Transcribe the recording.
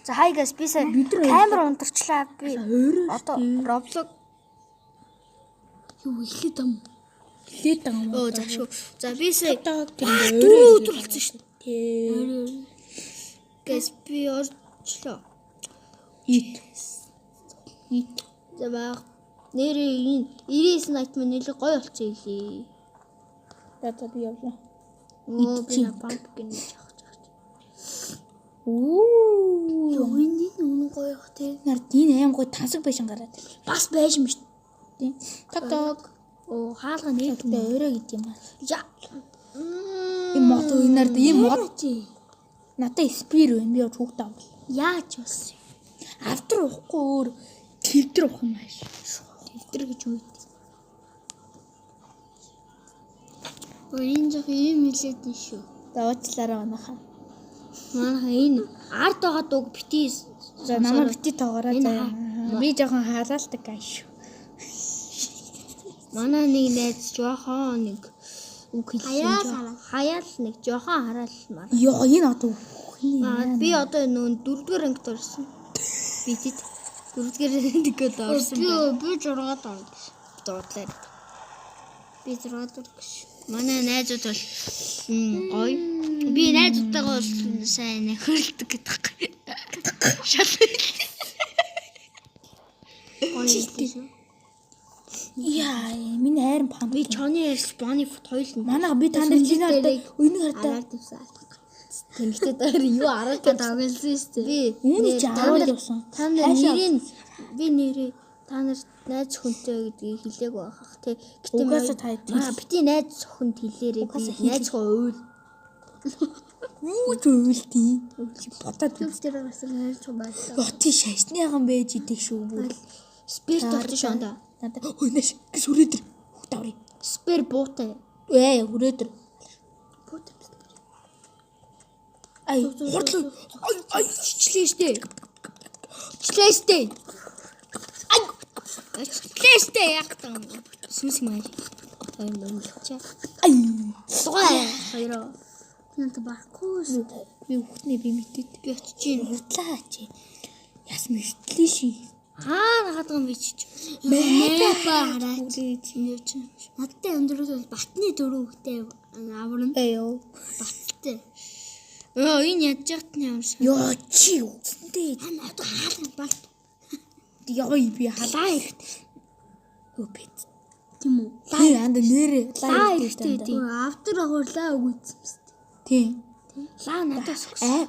За хай guys би сая камер унтарчлаа би. Одоо Roblox юу эхлээд ам. Оо за шүү. За би сая өдөр болсон шүү дээ. Guys би орчлоо. За баг нэрээ энэ 99 найт мань нэлээ гоё болчихсон илээ. За би явлаа. Оо би на pumpkin яах. Юу энэ үнэн гоё бах тий. нар энэ аим гоё тансаг байшин гараад. Бас байж юм шүү. Тийм. Ток. Оо хаалга нэг Тэ өөрөө гэдэг юм аа. За. Энэ мод энэ мод чи. Надад спир байна. Би хүүхдээ авах. Яаж болсон юм? Автар уухгүй өөр тэлдэр уух юм ааш. Тэлдэр гэж үү? Өөрийн жоо юм хэлээд нь шүү. Даваачлаараа манайхаа. Манайхаа энэ ард байгаа дууг бити. За намайг бити тоогоороо заяа. Би жоохон хаалалдаг ааш. Манай нэг найз жоохон нэг үг хэлсэн. Хаяал нэг жоохон хараалмаар. Йоо энэ одоо Би одоо нүүн 4-р ангид орсон. Битэд 4-р ангид орсон. Би 6-д орсон. Дуудлаа. Би 6-д орсон. Манай найзууд бол гоё. Би найзуудтайгаа бол сайн хөрөлдөг гэдэг юм. Шал. Яа, миний хайрын пан. Би чоны ярьж Bonnie фот хоёул Манай би та нар чиний өнөө хардаа. Тэмхтэй дээр юу арга тавгалсан шүү дээ. Би Үүний чи аваад явсан. Та нар нэрийн би нэрээ та нар найз хүнтэй гэдгийг хэлээгүй байхах тий. Гэтэ Угаасаа та бити найз хүнд хэлээрээ би найз хоо уйл. Юу ч уйлтий. Бодоод Тэр гарсан хайрч байлаа. Боти шашныхан байж идэх шүү бүр. Спирт болчих шонда. Надад өнөөш сүрээдэр хутаврыг. Спир буутай. Хүрээдэр. Буутай. Ай, хурдлаа. Ай, Чичлээ штэ. Чичлээ штэ. Ай. Чичлээ штэ яг таа. Сүнс маяг. Ай мөнчээ. Ай. Тугай. Хоёроо. Нэнт бахгүй. Би хүүхний би мэдээд Би очиж ийн. хутлаа чи. Яс мэтлээ ши. Хаагаад би чиж. Мэпа хараач. Надтай өндрөөс бол батны дөрөв хөхтэй аврам. Эё. Баттай. Энэ ядж яхад нь ямар сайн. Ёо чи юу. Тэ. Одоо хаалт бат. Ёо би халаа ихт. Өпэт. Тийм үү? Тий анда нэрээ Лаа ихтэй тийм. Автор агуурлаа үгүйсэн. Тий. Лаа надаас Аа